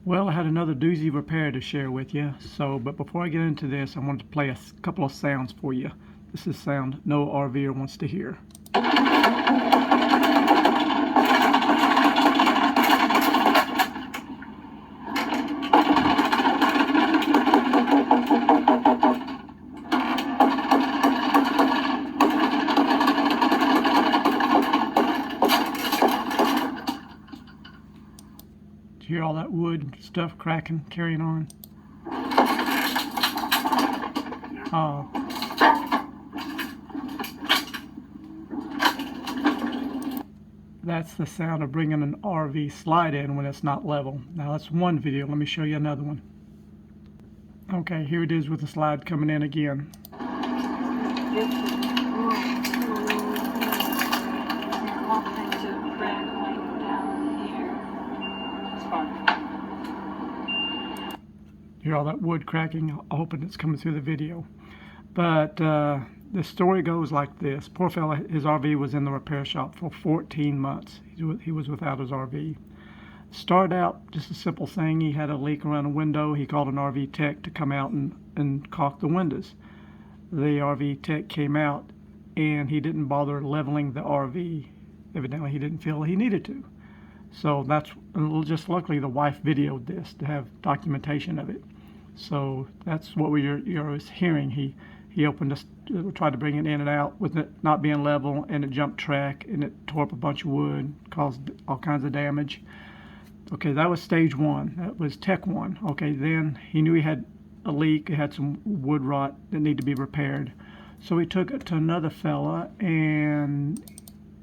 Well, I had another doozy repair to share with you. But before I get into this, I wanted to play a couple of sounds for you. This is sound no RVer wants to hear. Hear all that wood stuff cracking, carrying on. That's the sound of bringing an RV slide in when it's not level. Now that's one video. Let me show you another one. Okay, here it is with the slide coming in again. Hear all that wood cracking. I'm hoping it's coming through the video. But the story goes like this. Poor fella, his RV was in the repair shop for 14 months. He was without his RV. Started out just a simple thing. He had a leak around a window. He called an RV tech to come out and caulk the windows. The RV tech came out and he didn't bother leveling the RV. Evidently he didn't feel he needed to. So that's just luckily the wife videoed this to have documentation of it. So that's what you're hearing. He opened tried to bring it in and out with it not being level, and it jumped track and it tore up a bunch of wood, caused all kinds of damage. Okay, that was stage one. That was tech one. Okay, then he knew he had a leak. It had some wood rot that needed to be repaired. So he took it to another fella, and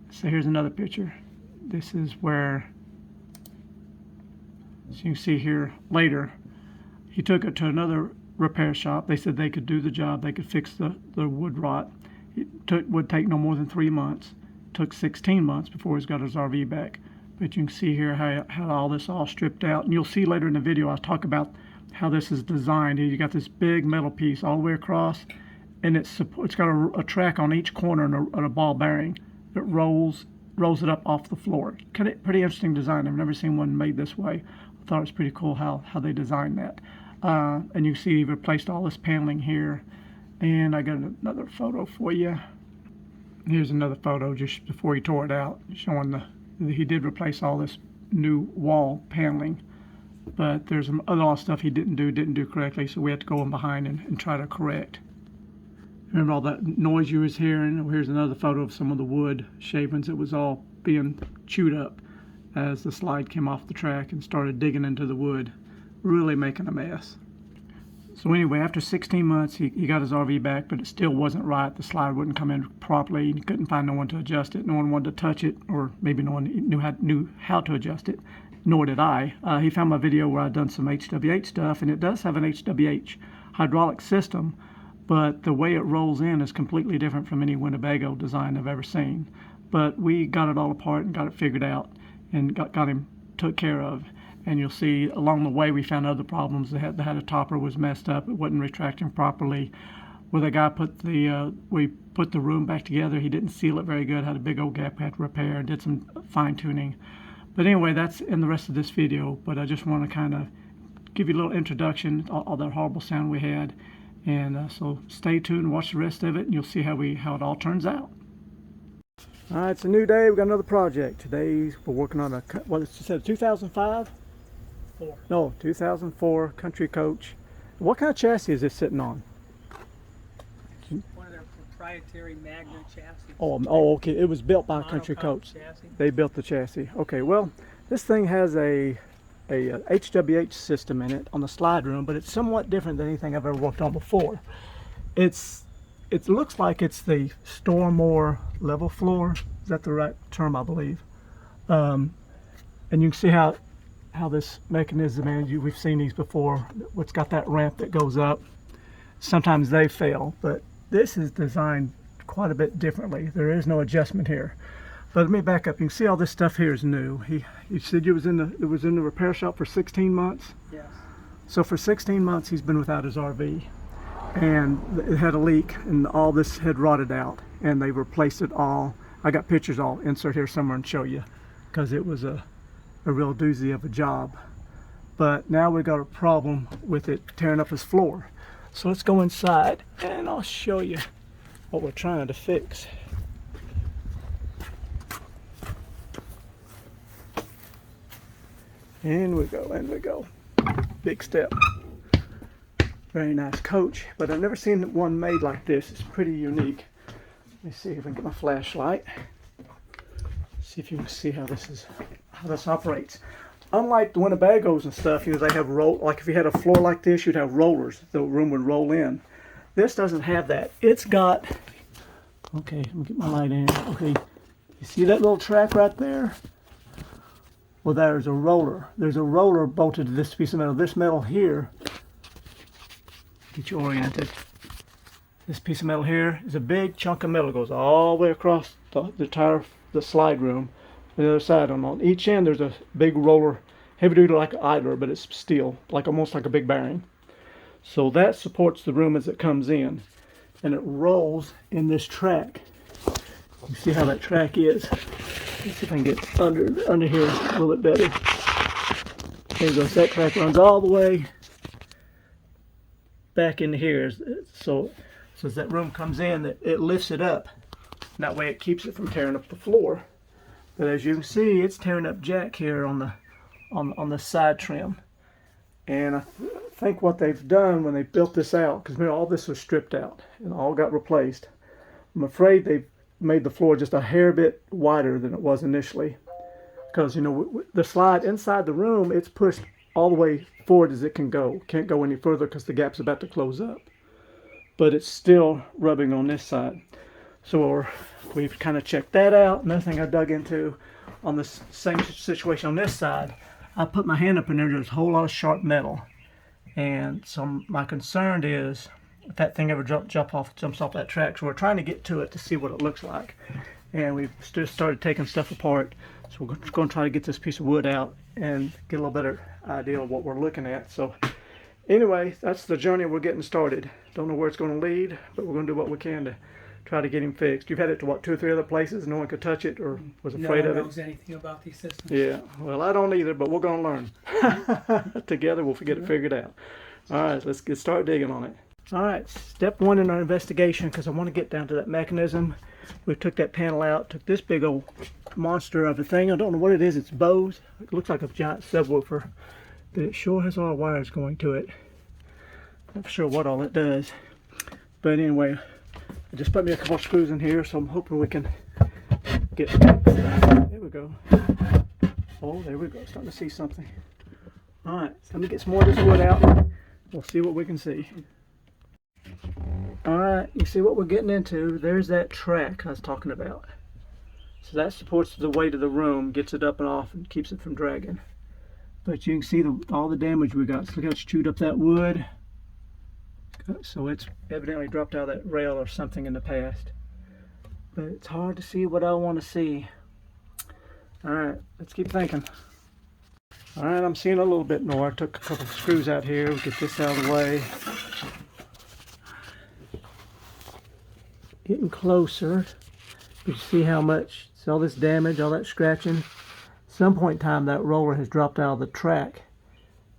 so here's another picture. This is where, so you can see here later, he took it to another repair shop. They said they could do the job. They could fix the wood rot. Would take no more than 3 months. It took 16 months before he's got his RV back. But you can see here how all this all stripped out. And you'll see later in the video, I'll talk about how this is designed. You got this big metal piece all the way across, and it's got a track on each corner and a ball bearing that rolls it up off the floor. Pretty interesting design. I've never seen one made this way. I thought it was pretty cool how they designed that. And you see he replaced all this paneling here. And I got another photo for you. Here's another photo just before he tore it out, showing he did replace all this new wall paneling. But there's a lot of stuff he didn't do correctly, so we had to go in behind and try to correct. Remember all that noise you was hearing? Here's another photo of some of the wood shavings. It was all being chewed up as the slide came off the track and started digging into the wood, really making a mess. So anyway, after 16 months, he got his RV back, but it still wasn't right. The slide wouldn't come in properly. He couldn't find no one to adjust it. No one wanted to touch it, or maybe no one knew how to adjust it, nor did I. He found my video where I'd done some HWH stuff, and it does have an HWH hydraulic system, but the way it rolls in is completely different from any Winnebago design I've ever seen. But we got it all apart and got it figured out and got him took care of. And you'll see along the way we found other problems. The head of topper was messed up. It wasn't retracting properly. Where the guy we put the room back together, he didn't seal it very good, had a big old gap, had to repair, and did some fine tuning. But anyway, that's in the rest of this video. But I just want to kind of give you a little introduction, all that horrible sound we had. And so stay tuned and watch the rest of it, and you'll see how it all turns out. All right, it's a new day. We've got another project. Today we're working on what it said, 2005? No, 2004 Country Coach. What kind of chassis is this sitting on? One of their proprietary Magna chassis. Oh, okay. It was built by Country Coach. Chassis. They built the chassis. Okay, well, this thing has a HWH system in it on the slide room, but it's somewhat different than anything I've ever worked on before. It looks like it's the Stormore level floor. Is that the right term, I believe? And you can see how this mechanism is. We've seen these before. It's got that ramp that goes up. Sometimes they fail, but this is designed quite a bit differently. There is no adjustment here. But let me back up. You can see all this stuff here is new. He said it was in the repair shop for 16 months. Yes. So for 16 months he's been without his RV, and it had a leak, and all this had rotted out, and they replaced it all. I got pictures I'll insert here somewhere and show you, because it was a real doozy of a job. but now we got a problem with it tearing up his floor. So let's go inside and I'll show you what we're trying to fix. In we go, in we go. Big step. Very nice coach, but I've never seen one made like this. It's pretty unique. Let me see if I can get my flashlight. See if you can see how this operates. Unlike the Winnebagos and stuff, you know, they have like if you had a floor like this, you'd have rollers. The room would roll in. This doesn't have that. It's got, okay, let me get my light in. Okay, you see that little track right there? Well, there's a roller. There's a roller bolted to this piece of metal. This metal here, get you oriented. This piece of metal here is a big chunk of metal. It goes all the way across the entire slide room. On the other side, on each end, there's a big roller, heavy duty like an idler, but it's steel, like almost like a big bearing. So that supports the room as it comes in, and it rolls in this track. You see how that track is. Let's see if I can get under here a little bit better. There goes. That track runs all the way back into here. So as that room comes in, it lifts it up. And that way it keeps it from tearing up the floor. But as you can see, it's tearing up jack here on the side trim. And I think what they've done when they built this out, because all this was stripped out and all got replaced. I'm afraid they've made the floor just a hair bit wider than it was initially. Because, you know, the slide inside the room, it's pushed all the way forward as it can go. Can't go any further because the gap's about to close up. But it's still rubbing on this side. So we've kind of checked that out. Another thing I dug into on this same situation on this side, I put my hand up in there, there's a whole lot of sharp metal. And so my concern is if that thing ever jumps off that track. So we're trying to get to it to see what it looks like. And we've just started taking stuff apart. So we're going to try to get this piece of wood out and get a little better idea of what we're looking at. So anyway, that's the journey we're getting started. Don't know where it's going to lead, but we're going to do what we can to try to get him fixed. You've had it to what, 2 or 3 other places? No one could touch it or was afraid of it? No one knows anything about these systems. Yeah, well, I don't either, but we're going to learn. Together we'll get it figured out. All right, let's start digging on it. All right, step 1 in our investigation, because I want to get down to that mechanism. We took that panel out, took this big old monster of a thing. I don't know what it is. It's Bose. It looks like a giant subwoofer, but it sure has a lot of wires going to it. Not sure what all it does, but anyway, I just put me a couple of screws in here, so I'm hoping we can get. There we go. Oh, there we go. Starting to see something. All right, so let me get some more of this wood out. We'll see what we can see. All right, you see what we're getting into. There's that track I was talking about. So that supports the weight of the room, gets it up and off, and keeps it from dragging. But you can see all the damage we got. So look how it's chewed up that wood. So it's evidently dropped out of that rail or something in the past. But it's hard to see what I want to see. All right, let's keep thinking. All right, I'm seeing a little bit more. I took a couple of screws out here. We'll get this out of the way. Getting closer. You see how much, see all this damage, all that scratching. At some point in time, that roller has dropped out of the track,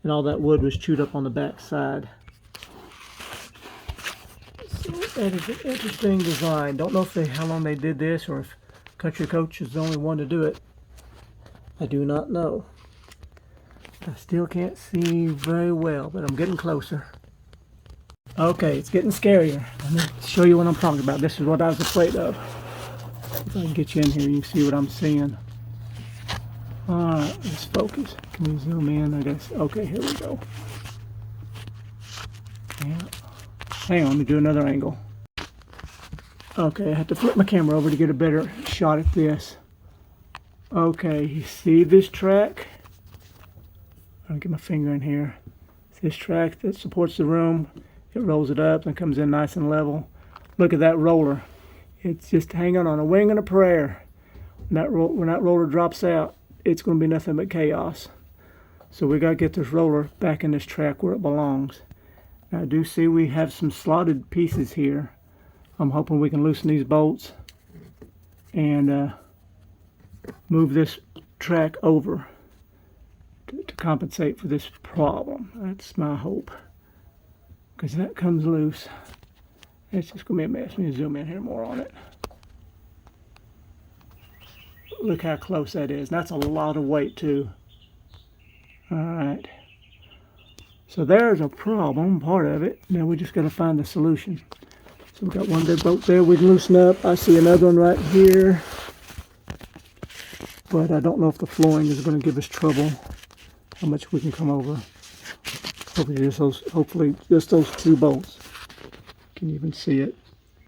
and all that wood was chewed up on the back side. So that is an interesting design. Don't know how long they did this, or if Country Coach is the only one to do it. I do not know. I still can't see very well, but I'm getting closer. Okay, it's getting scarier. Let me show you what I'm talking about. This is what I was afraid of. If I can get you in here, you can see what I'm seeing. Alright, let's focus. Can we zoom in, I guess? Okay, here we go. Yeah. Hang on, let me do another angle. Okay, I have to flip my camera over to get a better shot at this. Okay, you see this track? I'll get my finger in here. This track that supports the room. It rolls it up and comes in nice and level. Look at that roller. It's just hanging on a wing and a prayer. When that roller drops out, it's going to be nothing but chaos. So we got to get this roller back in this track where it belongs. Now I do see we have some slotted pieces here. I'm hoping we can loosen these bolts and move this track over to compensate for this problem. That's my hope. Because that comes loose, it's just going to be a mess. Let me zoom in here more on it. Look how close that is. That's a lot of weight too. All right. So there's a problem, part of it. Now we just got to find the solution. So we've got one big bolt there we can loosen up. I see another one right here. But I don't know if the flooring is going to give us trouble. How much we can come over. Hopefully just those two bolts. Can you even see it?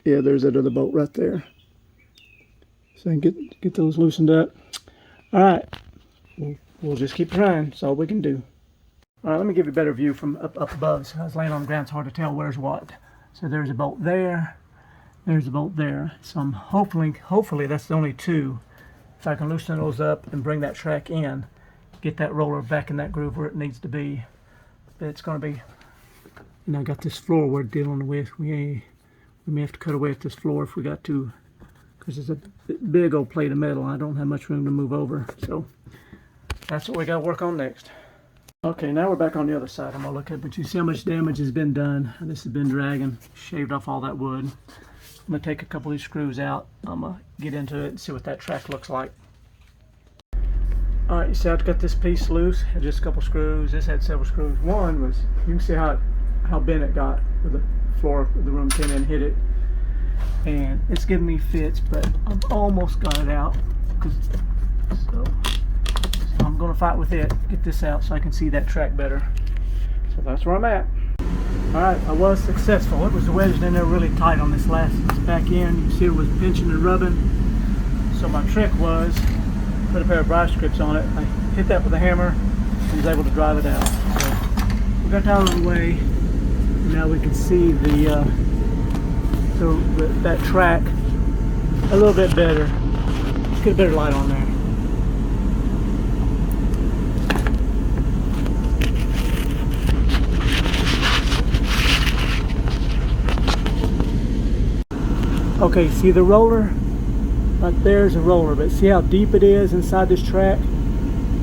Yeah, there's that other bolt right there. So I can get those loosened up. All right, we'll just keep trying. That's all we can do. All right, let me give you a better view from up above. So I was laying on the ground, it's hard to tell where's what. So there's a bolt there, there's a bolt there. So I'm hopefully that's the only two. If I can loosen those up and bring that track in, get that roller back in that groove where it needs to be. But it's going to be, you know, I got this floor we're dealing with. We may have to cut away at this floor if we got to, because it's a big old plate of metal. I don't have much room to move over. So that's what we got to work on next. Okay, now we're back on the other side. I'm going to look at, but you see how much damage has been done. This has been dragging, shaved off all that wood. I'm going to take a couple of these screws out. I'm going to get into it and see what that track looks like. Alright, you see I've got this piece loose, had just a couple screws. This had several screws. One was, you can see how bent it got with the floor of the room came in and hit it. And it's giving me fits, but I've almost got it out. So I'm going to fight with it, get this out so I can see that track better. So that's where I'm at. Alright, I was successful. It was wedged in there really tight on this last back end. You can see it was pinching and rubbing. So my trick was, put a pair of brass grips on it. I hit that with a hammer and was able to drive it out. So we got that out of the way. And now we can see that track a little bit better. Let's get a better light on there. Okay, see the roller? Right there's a roller, but see how deep it is inside this track?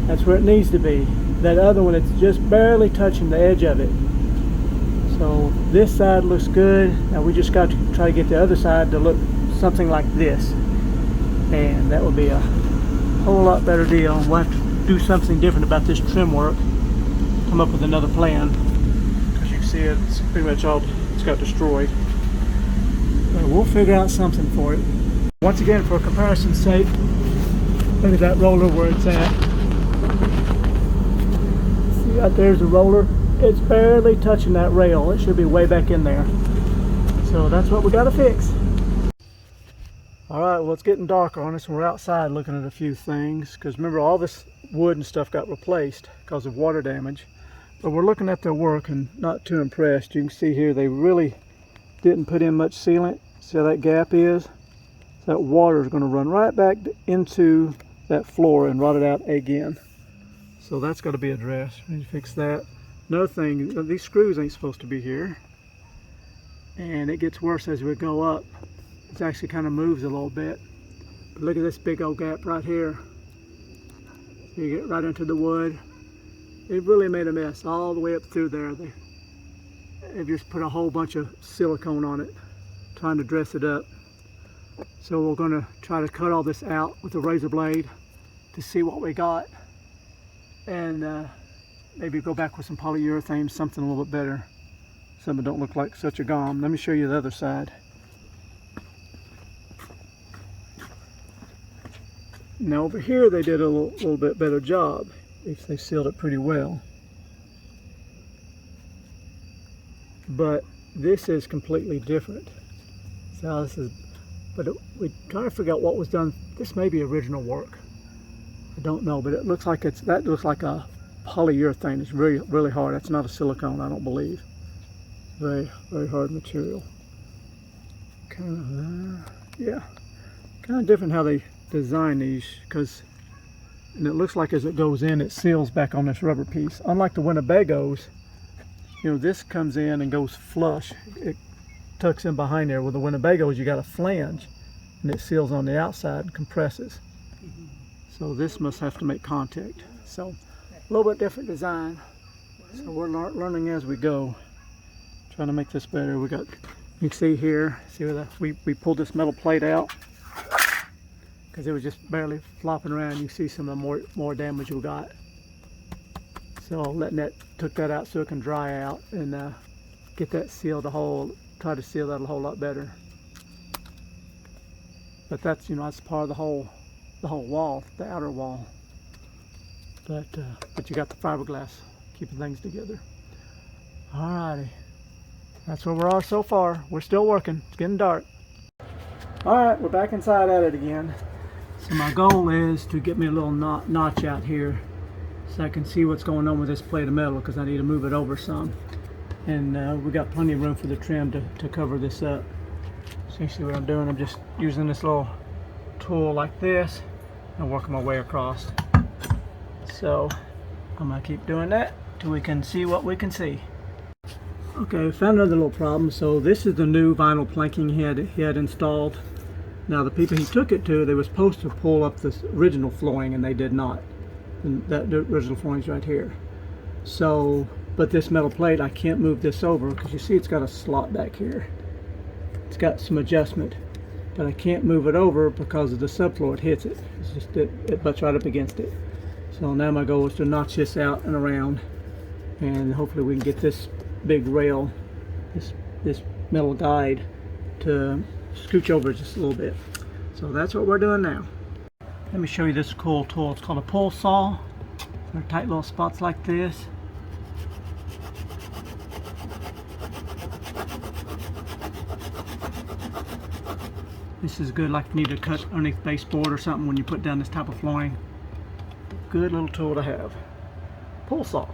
That's where it needs to be. That other one, it's just barely touching the edge of it. So this side looks good. Now we just got to try to get the other side to look something like this. And that would be a whole lot better deal. We'll have to do something different about this trim work. Come up with another plan. Because you can see it's pretty much all it's got destroyed. But we'll figure out something for it. Once again, for comparison's sake, look at that roller where it's at. See out there's the roller. It's barely touching that rail. It should be way back in there. So that's what we got to fix. Alright, well it's getting darker on us and we're outside looking at a few things. Because remember, all this wood and stuff got replaced because of water damage. But we're looking at their work and not too impressed. You can see here they really didn't put in much sealant. See how that gap is? That water is going to run right back into that floor and rot it out again. So that's got to be addressed. We need to fix that. Another thing, these screws ain't supposed to be here. And it gets worse as we go up. It actually kind of moves a little bit. But look at this big old gap right here. So you get right into the wood. It really made a mess all the way up through there. They've just put a whole bunch of silicone on it, trying to dress it up. So we're going to try to cut all this out with a razor blade to see what we got, and maybe go back with some polyurethane, something a little bit better, something that don't look like such a gum. Let me show you the other side. Now over here they did a little bit better job. They sealed it pretty well, but this is completely different. So this is. But we try to figure out what was done. This may be original work. I don't know, but it looks like that looks like a polyurethane. It's really, really hard. That's not a silicone, I don't believe. Very, very hard material. Kind of different how they design these, and it looks like as it goes in, it seals back on this rubber piece. Unlike the Winnebagos, you know, this comes in and goes flush. It tucks in behind there. With the Winnebagos, you got a flange and it seals on the outside and compresses. So this must have to make contact. So a little bit different design. So we're learning as we go. Trying to make this better. We got, you can see here, see where we pulled this metal plate out because it was just barely flopping around. You see some of the more damage we got. So letting that, took that out so it can dry out and get that sealed a hole. Try to seal that a whole lot better. But that's, you know, that's part of the whole wall, the outer wall. But you got the fiberglass keeping things together. Alrighty, that's where we are so far. We're still working. It's getting dark. Alright, we're back inside at it again. So my goal is to get me a little notch out here so I can see what's going on with this plate of metal, because I need to move it over some. And we got plenty of room for the trim to cover this up. So you see what I'm doing? I'm just using this little tool like this and working my way across. So I'm gonna keep doing that till we can see what we can see. Okay, found another little problem. So this is the new vinyl planking he had installed. Now the people he took it to, they were supposed to pull up this original flooring and they did not. And the original flooring's right here. So, but this metal plate, I can't move this over because you see it's got a slot back here. It's got some adjustment, but I can't move it over because of the subfloor. It hits it. It's just it butts right up against it. So now my goal is to notch this out and around, and hopefully we can get this big rail, this metal guide, to scooch over just a little bit. So that's what we're doing now. Let me show you this cool tool. It's called a pull saw. They're tight little spots like this. This is good, like if you need to cut underneath baseboard or something when you put down this type of flooring. Good little tool to have. Pull saw.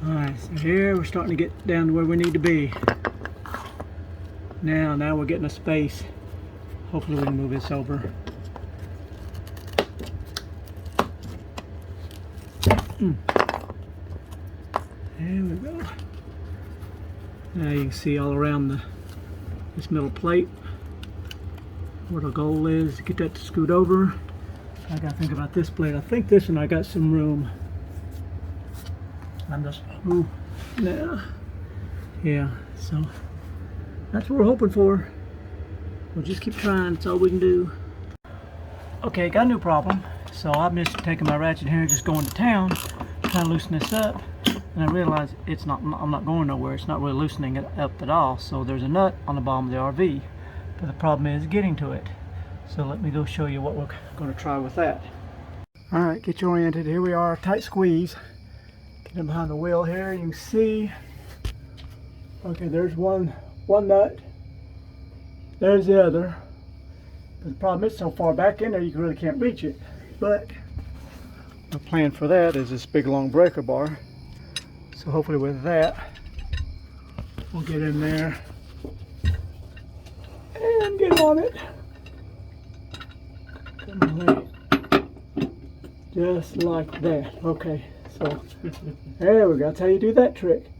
Alright, so here we're starting to get down to where we need to be. Now we're getting a space. Hopefully we can move this over. There we go. Now you can see all around this metal plate what the goal is to get that to scoot over. I gotta think about this plate. I think this one I got some room. I'm just yeah, so that's what we're hoping for. We'll just keep trying. It's all we can do. Okay, got a new problem. So I'm just taking my ratchet here and just going to town, trying to loosen this up, and I realize I'm not going nowhere. It's not really loosening it up at all. So there's a nut on the bottom of the RV, but the problem is getting to it. So let me go show you what we're going to try with that. All right, get you oriented. Here we are, tight squeeze. Get in behind the wheel here. You can see. Okay, there's one nut. There's the other. But the problem is so far back in there you really can't reach it. But the plan for that is this big long breaker bar. So hopefully with that we'll get in there and get on it. Just like that. Okay, so there we go. That's how you do that trick.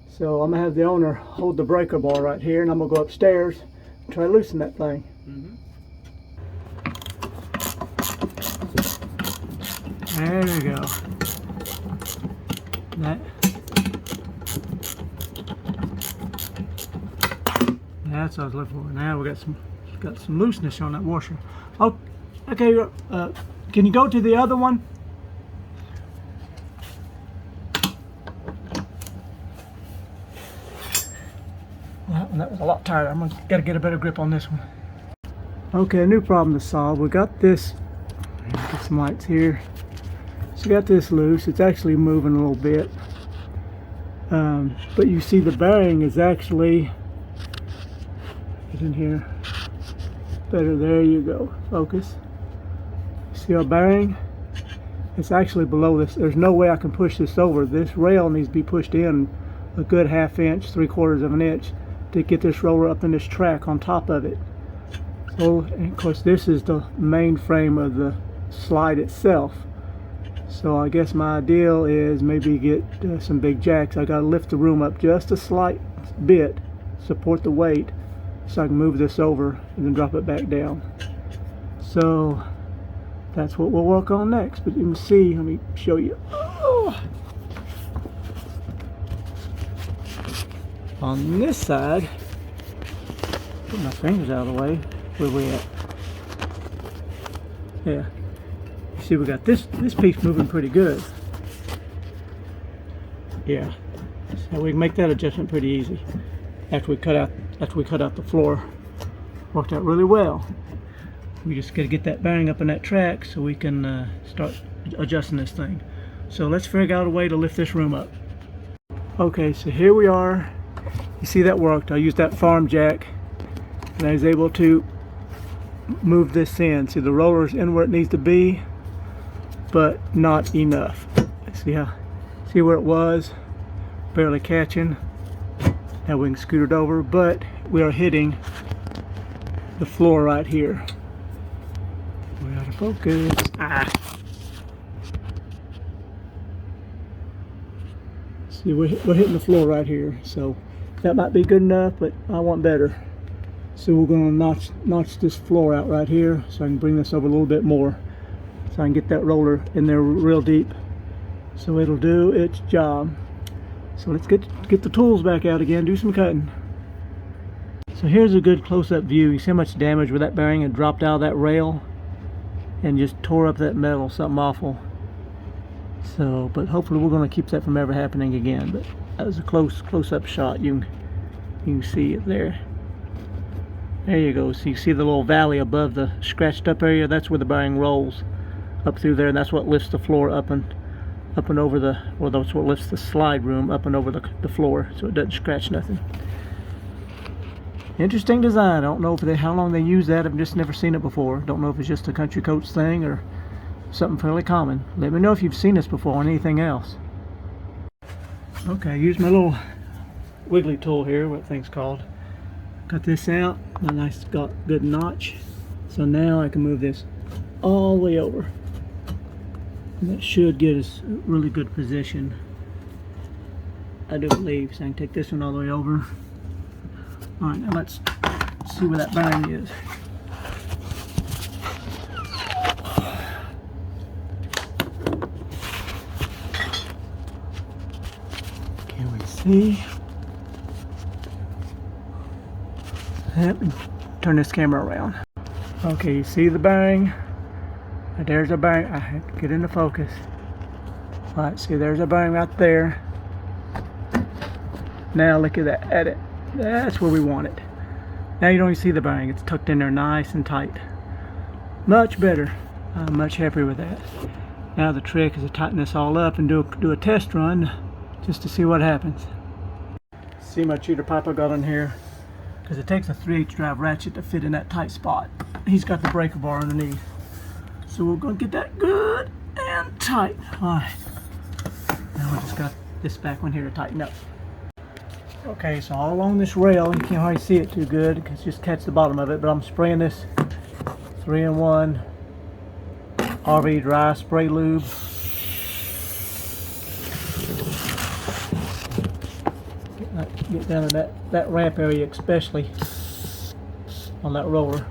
So I'm gonna have the owner hold the breaker bar right here, and I'm gonna go upstairs and try to loosen that thing. There we go. That's what I was looking for. Now we got some looseness on that washer. Oh, okay. Can you go to the other one? Well, that was a lot tighter. I'm got to get a better grip on this one. Okay, a new problem to solve. We got this. Get some lights here. So we got this loose. It's actually moving a little bit, but you see the bearing is actually. Get in here. Better. There you go. Focus. See our bearing? It's actually below this. There's no way I can push this over. This rail needs to be pushed in a good 1/2 inch, 3/4 of an inch to get this roller up in this track on top of it. So, and of course, this is the main frame of the slide itself. So I guess my ideal is maybe get some big jacks. I gotta lift the room up just a slight bit, support the weight, so I can move this over and then drop it back down. So that's what we'll work on next. But you can see, let me show you. Oh. On this side, put my fingers out of the way. Where we at? Yeah. You see, we got this piece moving pretty good. Yeah. So we can make that adjustment pretty easy after we cut out the floor. Worked out really well. We just got to get that bearing up in that track so we can start adjusting this thing. So let's figure out a way to lift this room up. Okay, so here we are. You see that worked. I used that farm jack and I was able to move this in. See, the roller's in where it needs to be, but not enough. See where it was? Barely catching. Now we can scoot it over, but we are hitting the floor right here. We're out of focus. See, we're hitting the floor right here, so that might be good enough, but I want better. So we're going to notch this floor out right here so I can bring this over a little bit more so I can get that roller in there real deep so it'll do its job. So let's get the tools back out again, do some cutting. So here's a good close-up view. You see how much damage where that bearing had dropped out of that rail and just tore up that metal, something awful. So, but hopefully we're going to keep that from ever happening again. But that was a close-up shot. You can see it there. There you go. So you see the little valley above the scratched up area? That's where the bearing rolls up through there, and that's what lifts the floor up and over the, well, that's what lifts the slide room up and over the floor, so it doesn't scratch nothing. Interesting design. I don't know how long they use that. I've just never seen it before. Don't know if it's just a country coach thing or something fairly common. Let me know if you've seen this before on anything else. Okay, use my little wiggly tool here, what thing's called. Cut this out. A nice good notch. So now I can move this all the way over. And that should get us a really good position, I do believe. So I can take this one all the way over. Alright, now let's see where that bearing is. Can we see? Let me turn this camera around. Okay, you see the bearing? There's a bearing. I have to get into focus. Alright, see, there's a bearing right there. Now look at that, at it. That's where we want it. Now you don't even see the bearing. It's tucked in there nice and tight. Much better. I'm much happier with that. Now the trick is to tighten this all up and do a test run just to see what happens. See my cheater pipe I got on here? Because it takes a 3/8 drive ratchet to fit in that tight spot. He's got the breaker bar underneath. So we're going to get that good and tight. Alright. Now we just got this back one here to tighten up. Okay, so all along this rail, you can't hardly see it too good because just catch the bottom of it, but I'm spraying this 3-in-1 RV dry spray lube. Get down to that ramp area, especially on that roller.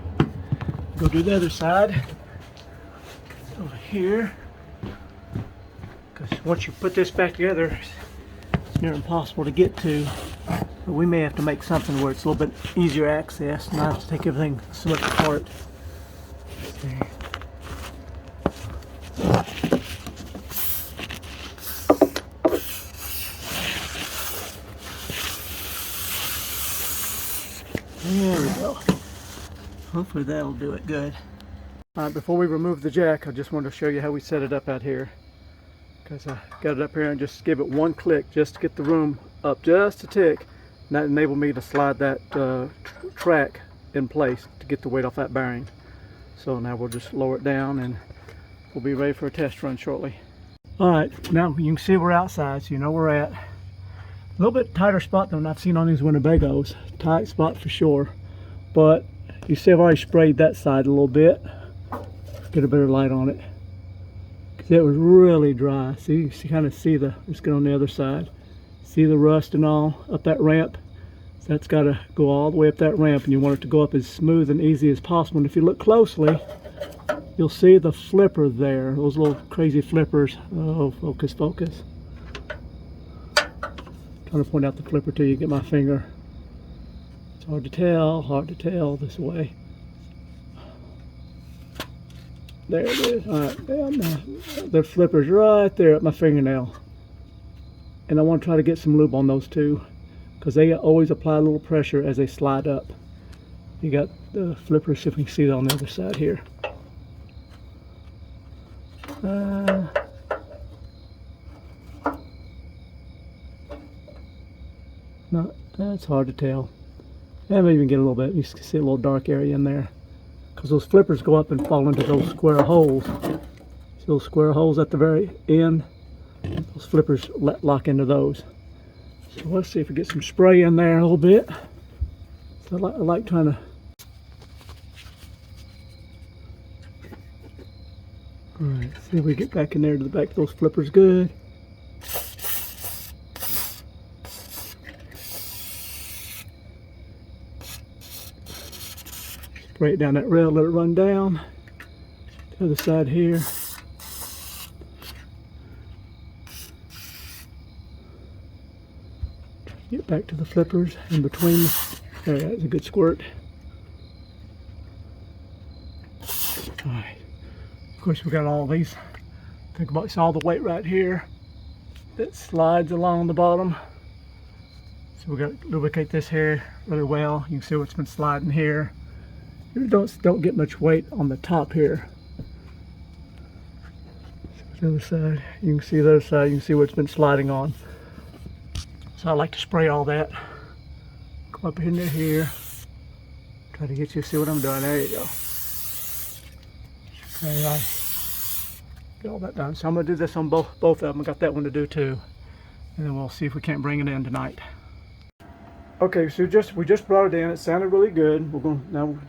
Go do the other side over here, because once you put this back together, it's near impossible to get to. But we may have to make something where it's a little bit easier access, not have to take everything so much apart. There we go. Hopefully that'll do it good. Alright, before we remove the jack, I just wanted to show you how we set it up out here. Because I got it up here and just give it one click just to get the room up just a tick. And that enabled me to slide that track in place to get the weight off that bearing. So now we'll just lower it down and we'll be ready for a test run shortly. Alright, now you can see we're outside, so you know where we're at. A little bit tighter spot than I've seen on these Winnebagos. Tight spot for sure. But you see I've already sprayed that side a little bit. Get a better light on it. Because it was really dry. See, you kind of see let's get on the other side. See the rust and all up that ramp? So that's got to go all the way up that ramp, and you want it to go up as smooth and easy as possible. And if you look closely, you'll see the flipper there, those little crazy flippers. Oh, focus, focus. Trying to point out the flipper to you, get my finger. It's hard to tell this way. There it is. All right, the flipper's right there at my fingernail. And I want to try to get some lube on those two, because they always apply a little pressure as they slide up. You got the flipper, see if we can see it on the other side here. No, that's hard to tell. And maybe even get a little bit. You can see a little dark area in there, because those flippers go up and fall into those square holes. See those square holes at the very end? Those flippers lock into those. So let's see if we get some spray in there a little bit. So I like trying to. All right, see if we get back in there to the back of those flippers good. Spray it down that rail, let it run down. The other side here. Get back to the flippers in between. There, that's a good squirt. All right. Of course, we got all these. Think about all the weight right here that slides along the bottom. So we got to lubricate this here really well. You can see what's been sliding here. You don't get much weight on the top here. So the other side, you can see the other side. You can see what's been sliding on. So I like to spray all that. Come up into here. Try to get you to see what I'm doing. There you go. Okay, I get all that done. So I'm gonna do this on both of them. I got that one to do too, and then we'll see if we can't bring it in tonight. Okay, so we just brought it in. It sounded really good.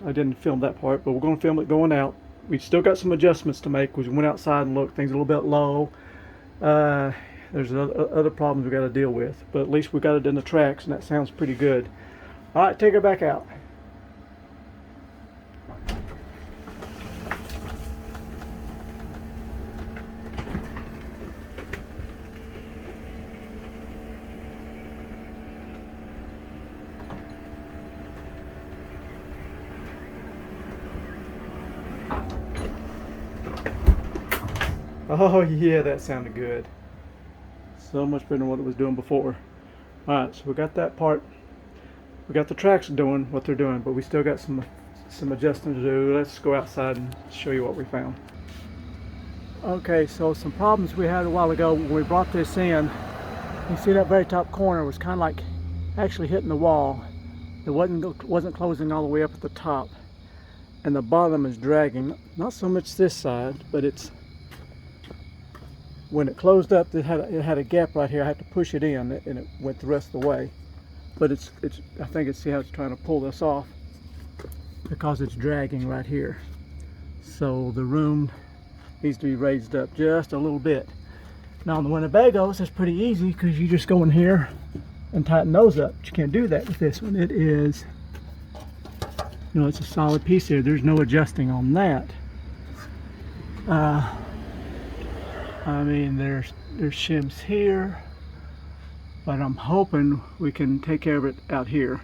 I didn't film that part, but we're gonna film it going out. We still got some adjustments to make. We went outside and looked. Things are a little bit low. There's other problems we got to deal with, but at least we got it in the tracks, and that sounds pretty good. All right, take her back out. Oh yeah, that sounded good. So much better than what it was doing before. Alright, so we got that part. We got the tracks doing what they're doing, but we still got some adjusting to do. Let's go outside and show you what we found. Okay, so some problems we had a while ago when we brought this in. You see that very top corner was kind of like actually hitting the wall. It wasn't closing all the way up at the top. And the bottom is dragging. Not so much this side, but it's when it closed up, it had a gap right here. I had to push it in, and it went the rest of the way. But I think see how it's trying to pull this off because it's dragging right here. So the room needs to be raised up just a little bit. Now on the Winnebagos, it's pretty easy because you just go in here and tighten those up. But you can't do that with this one. It is, it's a solid piece here. There's no adjusting on that. I mean, there's shims here, but I'm hoping we can take care of it out here.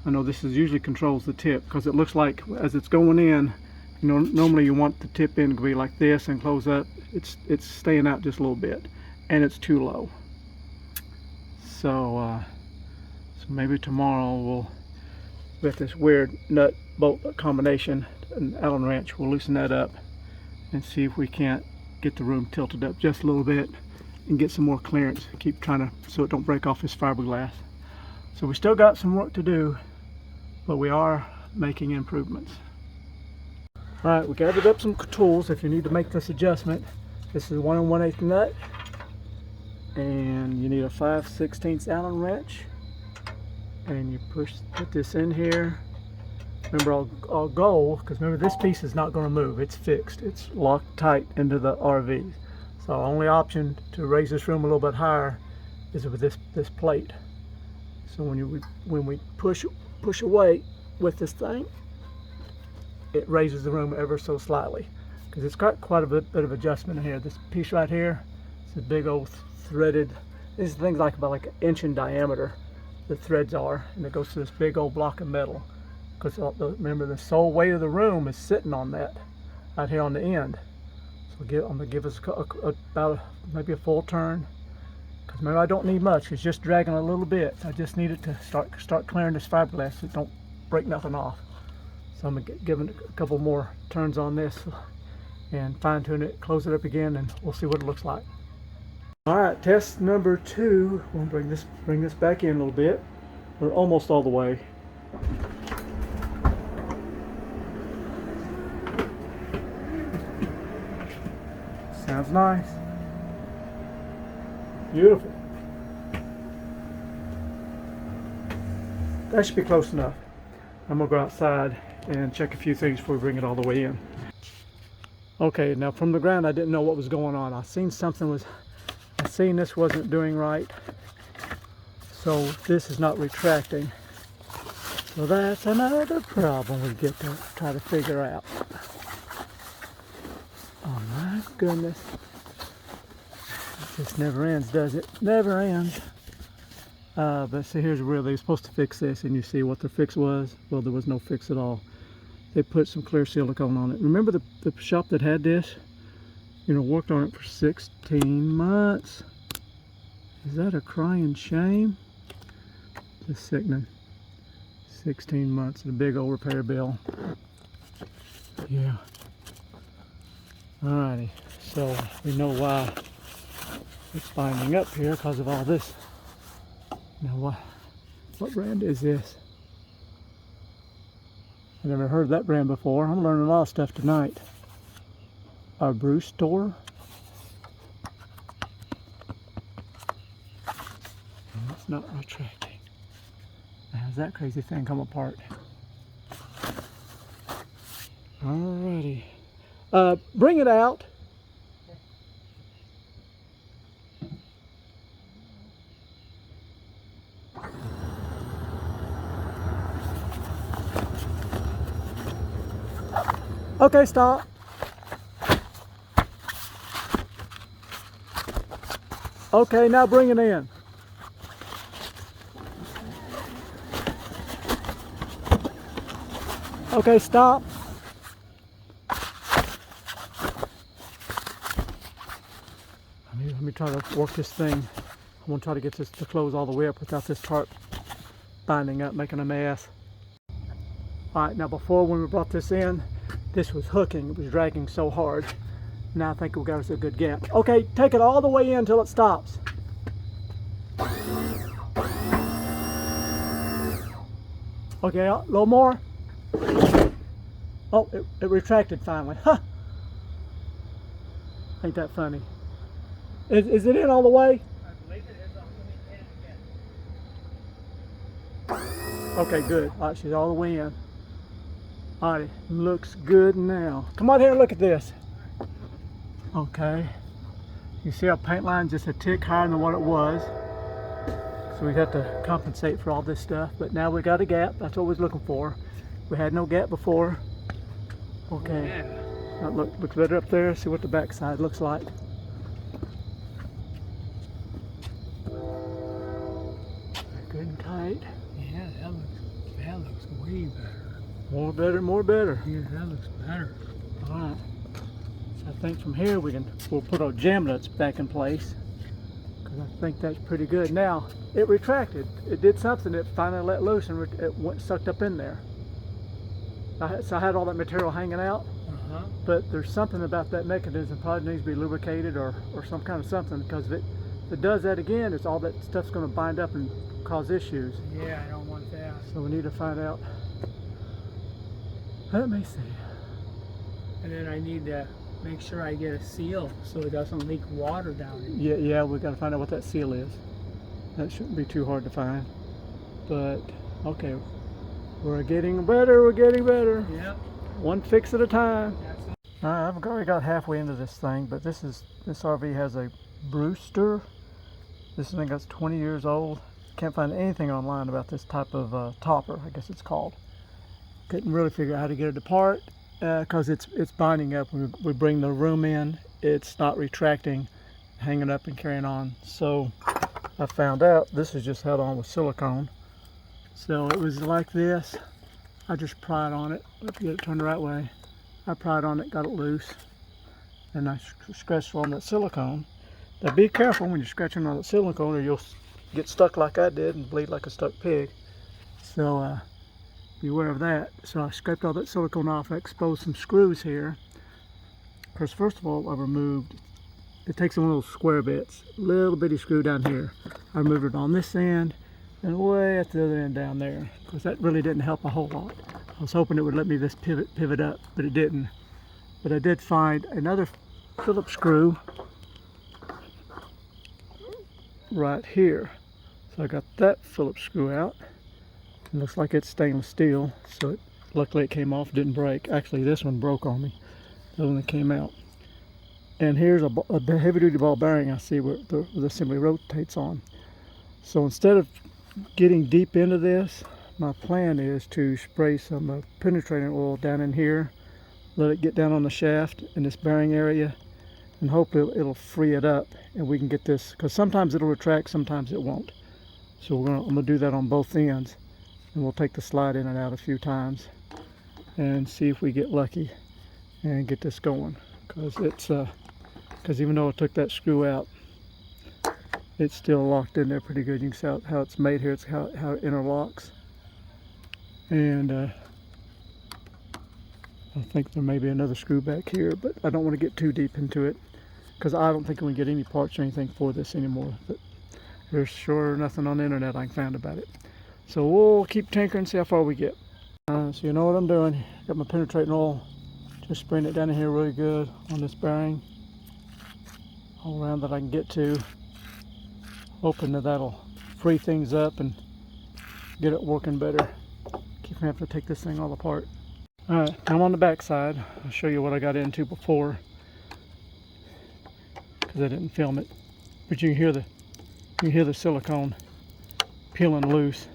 I know this usually controls the tip because it looks like as it's going in, normally you want the tip in to be like this and close up. It's staying out just a little bit, and it's too low. So maybe tomorrow with this weird nut bolt combination, an Allen wrench, we'll loosen that up and see if we can't get the room tilted up just a little bit and get some more clearance. Keep trying to, so it don't break off this fiberglass. So we still got some work to do, but we are making improvements. All right, we gathered up some tools if you need to make this adjustment. This is a 1 1/8 nut, and you need a 5/16 Allen wrench, and you put this in here. Remember, I'll go, because remember this piece is not going to move. It's fixed. It's locked tight into the RV. So our only option to raise this room a little bit higher is with this plate. So when we push away with this thing, it raises the room ever so slightly. because it's got quite a bit of adjustment in here. This piece right here, it's a big old threaded, these things about like an inch in diameter, the threads are, and it goes to this big old block of metal. Because remember, the sole weight of the room is sitting on that, out here on the end. So I'm gonna give us about maybe a full turn. Because remember, I don't need much. It's just dragging a little bit. I just need it to start clearing this fiberglass so it don't break nothing off. So I'm gonna give it a couple more turns on this and fine tune it, close it up again, and we'll see what it looks like. All right, test number 2. We'll bring this back in a little bit. We're almost all the way. Sounds nice. Beautiful. That should be close enough. I'm gonna go outside and check a few things before we bring it all the way in. Okay, now from the ground I didn't know what was going on. I seen this wasn't doing right. So this is not retracting. So that's another problem we get to try to figure out. Oh my goodness. It just never ends, does it? Never ends. But see, here's where they were supposed to fix this, and you see what the fix was? Well, there was no fix at all. They put some clear silicone on it. Remember the shop that had this? You know, worked on it for 16 months. Is that a crying shame? Just sickening. 16 months, and a big old repair bill. Yeah. Alrighty, so we know why it's binding up here because of all this. Now what brand is this? I've never heard of that brand before. I'm learning a lot of stuff tonight. A Brustor. It's not retracting. How's that crazy thing come apart? Alrighty. Bring it out. Okay, stop. Okay, now bring it in. Okay, stop. Let me try to work this thing. I'm going to try to get this to close all the way up without this tarp binding up, making a mess. Alright, now before when we brought this in, this was hooking. It was dragging so hard. Now I think we got us a good gap. Okay, take it all the way in until it stops. Okay, a little more. Oh, it retracted finally. Huh. Ain't that funny? Is it in all the way? I believe it is. Let me again. Okay, good. All right, she's all the way in. All right, looks good now. Come on here and look at this. Okay. You see our paint line just a tick higher than what it was. So we have to compensate for all this stuff. But now we got a gap. That's what we was looking for. We had no gap before. Okay. Yeah. Now looks better up there. See what the back side looks like. Good and tight. Yeah, that looks way better. More better. Yeah, that looks better. All right. So I think from here we'll put our jam nuts back in place, because I think that's pretty good. Now it retracted. It did something. It finally let loose and it went sucked up in there. So I had all that material hanging out. But there's something about that mechanism probably needs to be lubricated or some kind of something, because if it does that again, it's all that stuff's going to bind up and cause issues. Yeah, I don't want that. So we need to find out. Let me see. And then I need to make sure I get a seal so it doesn't leak water down in. Yeah, we got to find out what that seal is. That shouldn't be too hard to find. But okay, we're getting better. Yep. One fix at a time. That's it. I've already got halfway into this thing, but this RV has a Brustor. This thing that's 20 years old. Can't find anything online about this type of topper, I guess it's called. Couldn't really figure out how to get it apart. because it's binding up. When we bring the room in, it's not retracting, hanging up and carrying on. So I found out this is just held on with silicone. So it was like this. I just pried on it. Let me get it turned the right way. I pried on it, got it loose, and I scratched on that silicone. Now be careful when you're scratching on that silicone, or you'll get stuck like I did and bleed like a stuck pig. So beware of that. So I scraped all that silicone off. I exposed some screws here. Because first of all, I removed, it takes one of those square bits, little bitty screw down here. I removed it on this end and way at the other end down there, because that really didn't help a whole lot. I was hoping it would let me just pivot up, but it didn't. But I did find another Phillips screw right here. So I got that Phillips screw out. It looks like it's stainless steel, so luckily it came off, didn't break. Actually, this one broke on me, the one that came out. And here's a heavy-duty ball bearing I see where the assembly rotates on. So instead of getting deep into this, my plan is to spray some penetrating oil down in here, let it get down on the shaft in this bearing area, and hope it'll free it up and we can get this, because sometimes it'll retract, sometimes it won't. So I'm gonna do that on both ends, and we'll take the slide in and out a few times and see if we get lucky and get this going. Because even though I took that screw out, it's still locked in there pretty good. You can see how it's made here. It's how it interlocks. And I think there may be another screw back here, but I don't want to get too deep into it, because I don't think we can get any parts or anything for this anymore. But there's sure nothing on the internet I can find about it. So we'll keep tinkering, see how far we get. So you know what I'm doing. Got my penetrating oil. Just spraying it down in here really good on this bearing. All around that I can get to. Hoping that'll free things up and get it working better. Keep having to take this thing all apart. Alright, I'm on the back side. I'll show you what I got into before, because I didn't film it. But you can hear the silicone peeling loose.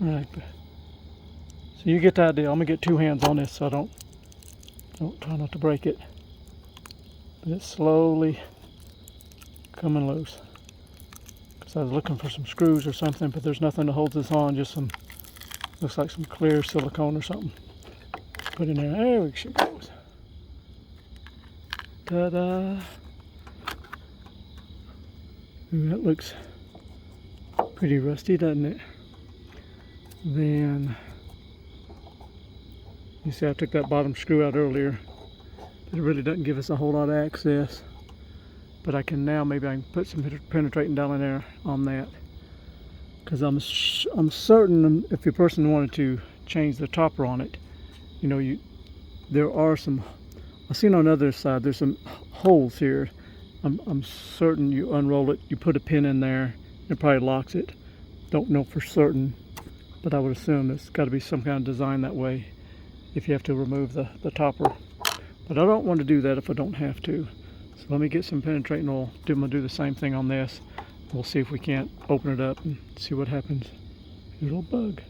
Alright, so you get the idea. I'm gonna get two hands on this so I don't try not to break it. But it's slowly coming loose. Because I was looking for some screws or something, but there's nothing to hold this on, just some, looks like some clear silicone or something. Put in there. There she goes. Ta-da! Ooh, that looks pretty rusty, doesn't it? Then you see I took that bottom screw out earlier. It really doesn't give us a whole lot of access, but I can now, maybe I can put some penetrating down in there on that, because I'm certain if your person wanted to change the topper on it, you know, there are some, I've seen on the other side there's some holes here. I'm certain you unroll it, you put a pin in there, it probably locks it. Don't know for certain, but I would assume there's got to be some kind of design that way if you have to remove the topper. But I don't want to do that if I don't have to. So let me get some penetrating oil. I'm going to do the same thing on this. We'll see if we can't open it up and see what happens. Little bug.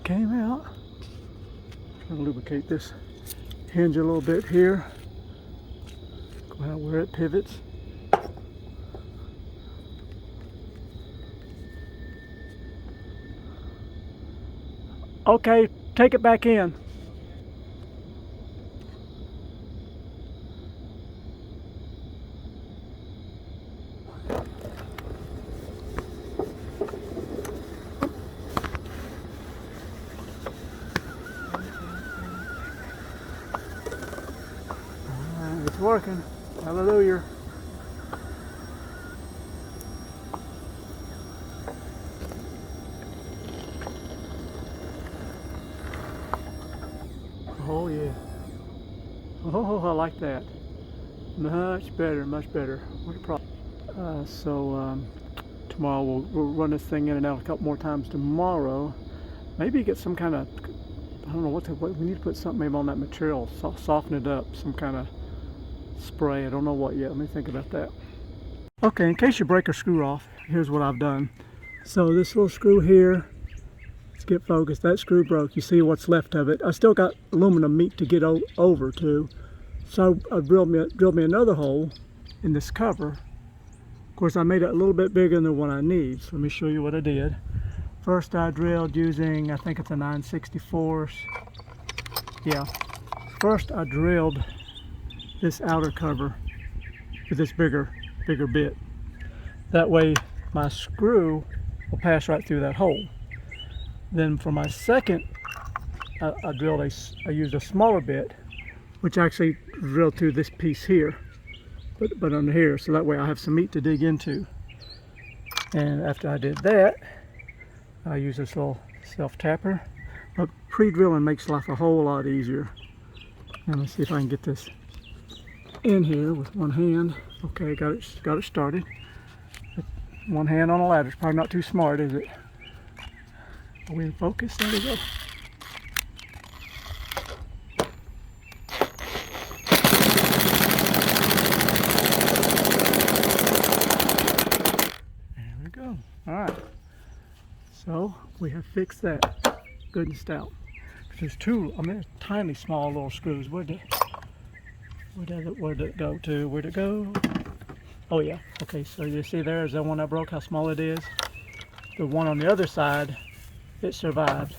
Came out. Trying to lubricate this hinge a little bit here. Go out where it pivots. Okay, take it back in. It's working. Hallelujah. like that. Much better, much better. What a problem. Tomorrow we'll run this thing in and out a couple more times tomorrow. Maybe get some kind of, I don't know what we need to put something maybe on that material, soften it up, some kind of spray. I don't know what yet. Let me think about that. Okay, in case you break a screw off, here's what I've done. So this little screw here, let's get focused. That screw broke. You see what's left of it. I still got aluminum meat to get over to. So I drilled me another hole in this cover. Of course, I made it a little bit bigger than the one I need. So let me show you what I did. First, I drilled using, I think it's a 9/64. Yeah. First, I drilled this outer cover with this bigger bit. That way, my screw will pass right through that hole. Then for my second, I used a smaller bit, which actually drilled through this piece here, but under here, so that way I have some meat to dig into. And after I did that, I use this little self-tapper. But pre-drilling makes life a whole lot easier. Let me see if I can get this in here with one hand. Okay, got it started. One hand on a ladder is probably not too smart, is it? Are we in focus? There we go. There we go. All right. So we have fixed that good and stout. There's two, tiny small little screws. Where'd it go to? Where'd it go? Oh yeah. Okay, so you see there's that one that broke, how small it is. The one on the other side, it survived,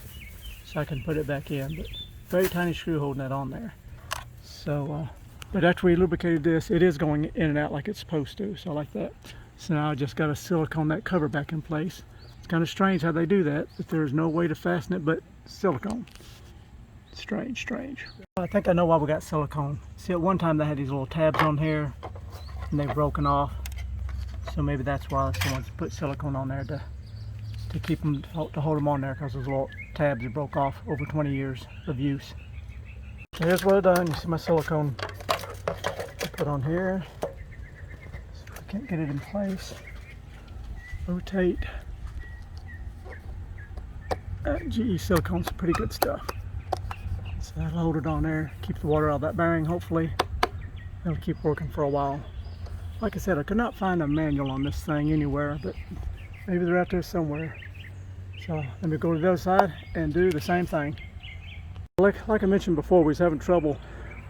so I can put it back in. But very tiny screw holding that on there. So, but after we lubricated this, it is going in and out like it's supposed to. So I like that. So now I just got to silicone that cover back in place. It's kind of strange how they do that, but there's no way to fasten it but silicone. Strange. I think I know why we got silicone. See, at one time they had these little tabs on here, and they've broken off. So maybe that's why someone's put silicone on there to keep them, to hold them on there, because those little tabs that broke off over 20 years of use. So here's what I've done. You see my silicone I put on here. So if I can't get it in place, rotate. GE silicone's pretty good stuff. So that'll hold it on there, keep the water out of that bearing, hopefully. It'll keep working for a while. Like I said, I could not find a manual on this thing anywhere, but maybe they're out there somewhere. So let me go to the other side and do the same thing. Like I mentioned before, we was having trouble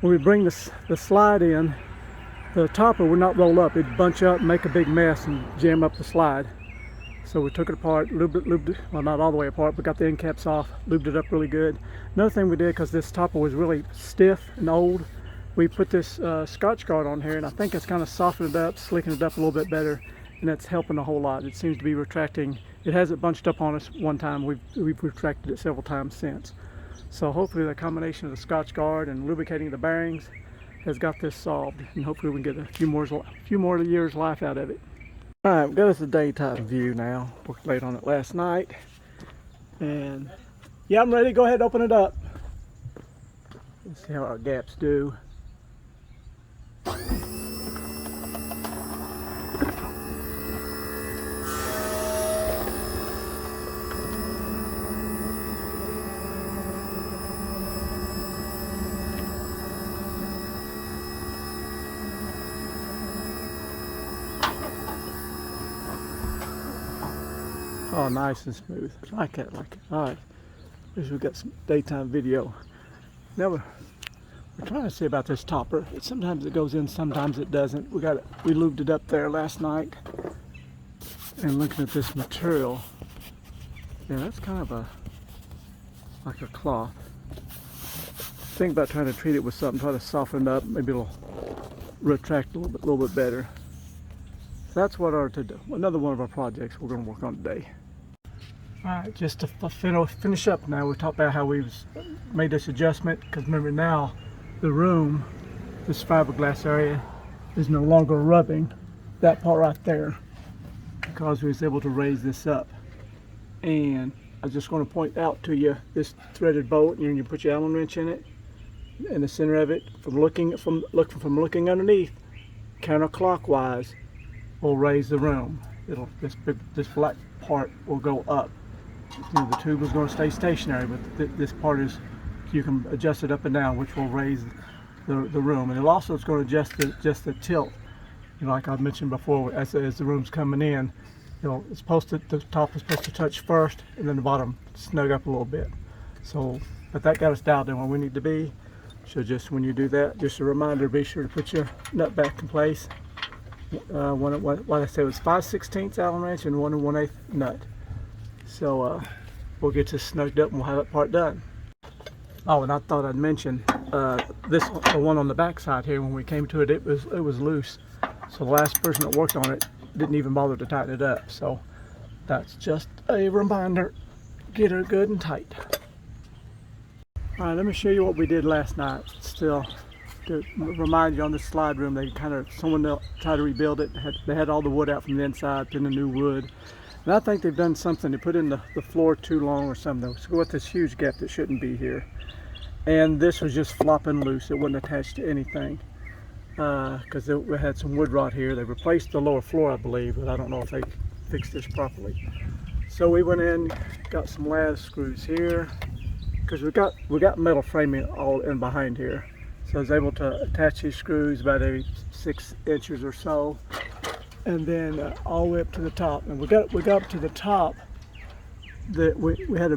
when we bring the slide in. The topper would not roll up. It'd bunch up, make a big mess, and jam up the slide. So we took it apart, lubed it, well, not all the way apart, but got the end caps off, lubed it up really good. Another thing we did, because this topper was really stiff and old, we put this Scotch Guard on here, and I think it's kind of softened it up, slicking it up a little bit better, and that's helping a whole lot. It seems to be retracting. It hasn't bunched up on us one time. We've retracted it several times since. So hopefully the combination of the Scotch Guard and lubricating the bearings has got this solved, and hopefully we can get a few more years life out of it. Alright, we've got us a daytime view now. Worked late on it last night. And yeah, I'm ready. Go ahead and open it up. Let's see how our gaps do. Oh, nice and smooth. I like it. Alright. Wish we got some daytime video. Now we're trying to see about this topper. Sometimes it goes in, sometimes it doesn't. We lubed it up there last night. And looking at this material, yeah, that's kind of like a cloth. Think about trying to treat it with something, try to soften it up, maybe it'll retract a little bit better. So that's what another one of our projects we're going to work on today. Alright, just to finish up now, we talked about how we've made this adjustment, because remember now the room, this fiberglass area, is no longer rubbing that part right there, because we was able to raise this up. And I just want to point out to you this threaded bolt, and you put your Allen wrench in it, in the center of it, from looking underneath, counterclockwise, will raise the room. This black part will go up. The tube is going to stay stationary, but this part is, you can adjust it up and down, which will raise the room. And it also is going to adjust the tilt. Like I mentioned before, as the room's coming in, it's supposed to, the top is supposed to touch first, and then the bottom snug up a little bit. So, but that got us dialed in where we need to be. So just when you do that, just a reminder, be sure to put your nut back in place. Like I said, it was 5/16 Allen wrench and 1 1/8 nut. So we'll get this snugged up and we'll have that part done. Oh, and I thought I'd mention the one on the back side here. When we came to it, it was loose. So the last person that worked on it didn't even bother to tighten it up. So that's just a reminder. Get her good and tight. All right, let me show you what we did last night. Still, to remind you, on this slide room, someone tried to rebuild it. They had all the wood out from the inside, put in the new wood. And I think they've done something. They put in the floor too long or something. So with this huge gap that shouldn't be here. And this was just flopping loose. It wasn't attached to anything. Because we had some wood rot here. They replaced the lower floor, I believe, but I don't know if they fixed this properly. So we went in, got some lattice screws here, because we got metal framing all in behind here. So I was able to attach these screws about every 6 inches or so, and then all the way up to the top. And we got up to the top. That we had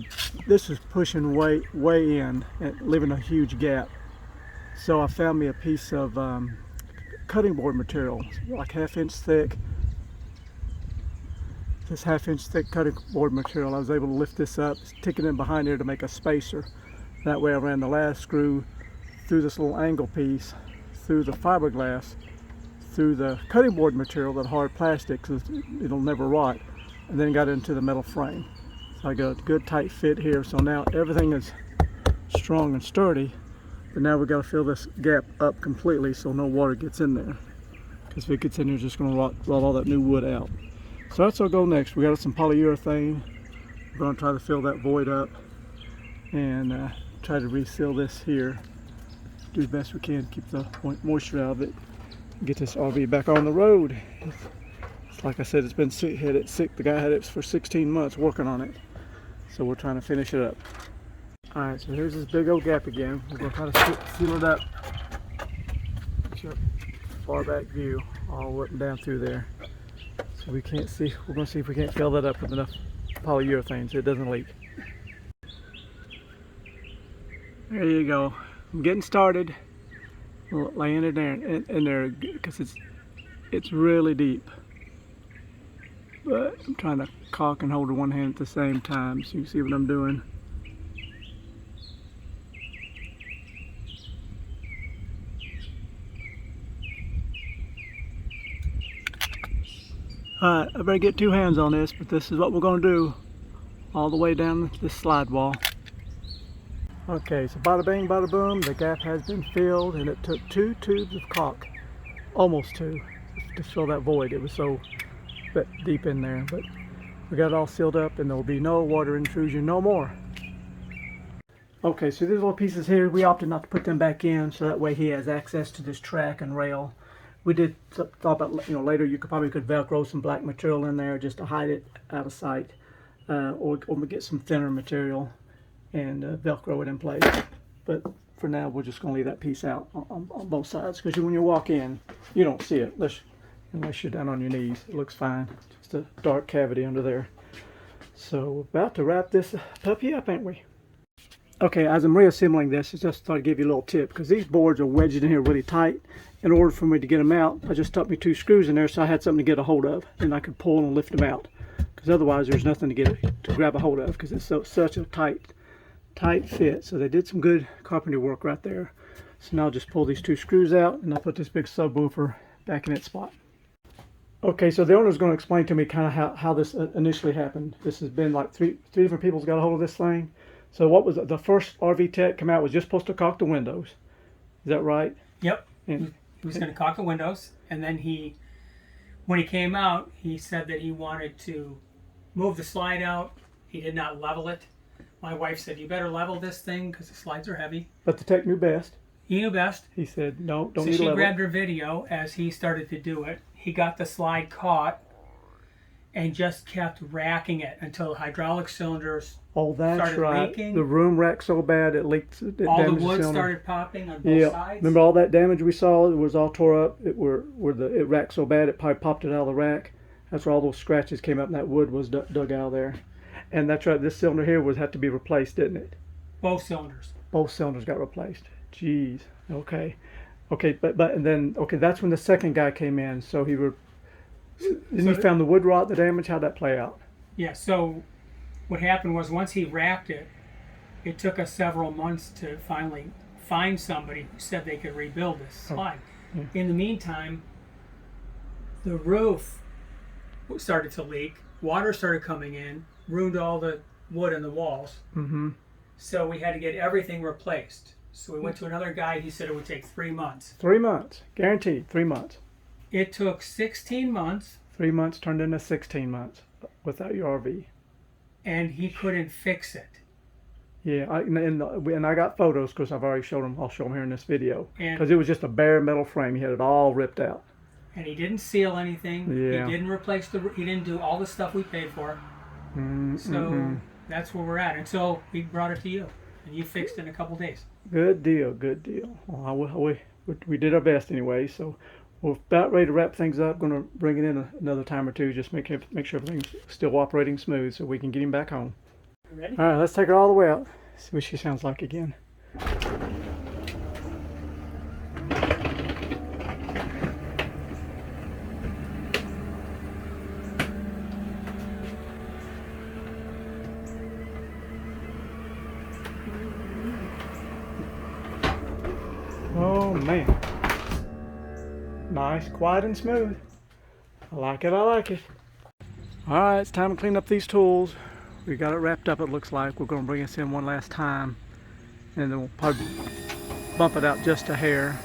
this was pushing way in and leaving a huge gap. So I found me a piece of cutting board material, like 1/2 inch thick. This 1/2 inch thick cutting board material. I was able to lift this up, stick it in behind here to make a spacer. That way I ran the last screw through this little angle piece, through the fiberglass, through the cutting board material, that hard plastic, so it'll never rot, and then got into the metal frame. So I got a good tight fit here. So now everything is strong and sturdy. But now we've got to fill this gap up completely so no water gets in there. Because if it gets in there, it's just going to rot all that new wood out. So that's our goal next. We got some polyurethane. We're going to try to fill that void up and try to reseal this here. Do the best we can to keep the moisture out of it. Get this RV back on the road. It's like I said, it's been sick. The guy had it for 16 months working on it. So we're trying to finish it up. Alright, so here's this big old gap again. We're going to try to seal it up. Get your far back view all up and down through there. So we can't see, we're going to see if we can't fill that up with enough polyurethane so it doesn't leak. There you go. I'm getting started. Laying it in there because it's really deep. But I'm trying to caulk and hold it one hand at the same time so you can see what I'm doing. Alright, I better get 2 hands on this, but this is what we're going to do all the way down this slide wall. Okay, so bada bing, bada boom, the gap has been filled, and it took 2 tubes of caulk, almost 2, to fill that void. It was so deep in there, but we got it all sealed up, and there will be no water intrusion no more. Okay, so these little pieces here, we opted not to put them back in, so that way he has access to this track and rail. We did thought about, later you could probably Velcro some black material in there just to hide it out of sight, or we get some thinner material and Velcro it in place. But for now, we're just going to leave that piece out on both sides, because when you walk in, you don't see it unless you're down on your knees. It looks fine, just a dark cavity under there. So we're about to wrap this puppy up, ain't we? Okay, as I'm reassembling this, I just thought I'd give you a little tip, because these boards are wedged in here really tight. In order for me to get them out, I just stuck me 2 screws in there so I had something to get a hold of, and I could pull and lift them out. Because otherwise, there's nothing to grab a hold of, because it's such a tight fit. So they did some good carpentry work right there. So now I'll just pull these 2 screws out, and I'll put this big subwoofer back in its spot. Okay, so the owner's going to explain to me kind of how this initially happened. This has been like three different people's got a hold of this thing. So what was the first RV tech come out was just supposed to caulk the windows. Is that right? Yep. And he was going to caulk the windows, and then when he came out, he said that he wanted to move the slide out. He did not level it. My wife said, "You better level this thing because the slides are heavy." But the tech knew best. He knew best. He said, no, don't So need she level. grabbed her video as he started to do it. He got the slide caught and just kept racking it until the hydraulic cylinders, Oh, that's started right. leaking. The room wrecked so bad it leaked. It all the damaged wood cylinder. started popping on both sides. Remember all that damage we saw? It was all tore up. It racked so bad it probably popped it out of the rack. That's where all those scratches came up, and that wood was dug out of there. And that's right. This cylinder here had to be replaced, didn't it? Both cylinders. Both cylinders got replaced. Jeez. Okay. And then that's when the second guy came in. So he found the wood rot, the damage. How'd that play out? Yeah. So what happened was once he racked it, it took us several months to finally find somebody who said they could rebuild this slide. Yeah. In the meantime, the roof started to leak. Water started coming in, ruined all the wood in the walls. Mm-hmm. So we had to get everything replaced. So we went to another guy. He said it would take 3 months. 3 months. Guaranteed. 3 months. It took 16 months. 3 months turned into 16 months without your RV. And he couldn't fix it. Yeah, and I got photos because I've already showed them. I'll show them here in this video. And- Because it was just a bare metal frame. He had it all ripped out. And he didn't seal anything. Yeah. He didn't replace he didn't do all the stuff we paid for. So that's where we're at. And so we brought it to you. And you fixed it in a couple days. Good deal, good deal. Well, we did our best anyway, so we're about ready to wrap things up. Going to bring it in another time or two, just make sure everything's still operating smooth so we can get him back home. You ready? All right, let's take her all the way out. See what she sounds like again. Oh man. Nice, quiet and smooth. I like it, I like it. Alright, it's time to clean up these tools. We got it wrapped up, it looks like. We're going to bring us in one last time. And then we'll probably bump it out just a hair.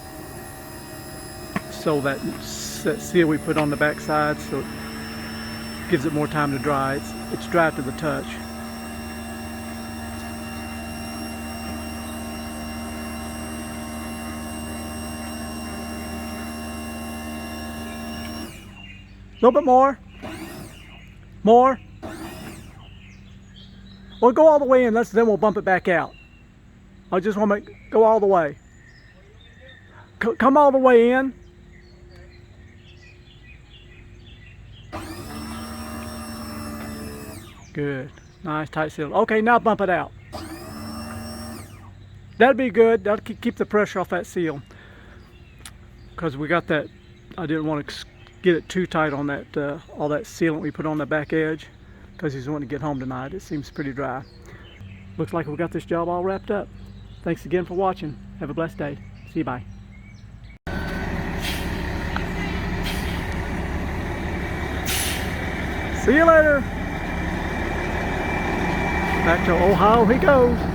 So that seal we put on the back side, so it gives it more time to dry. It's dry to the touch. A little bit more. More. Well, go all the way in. Then we'll bump it back out. I just want to go all the way. Come all the way in. Good. Nice tight seal. Okay, now bump it out. That'd be good. That'll keep the pressure off that seal. Because we got that. I didn't want to get it too tight on that all that sealant we put on the back edge, because he's wanting to get home tonight. It seems pretty dry. Looks like we got this job all wrapped up. Thanks again for watching. Have a blessed day. See you, bye. See you later. Back to Ohio he goes.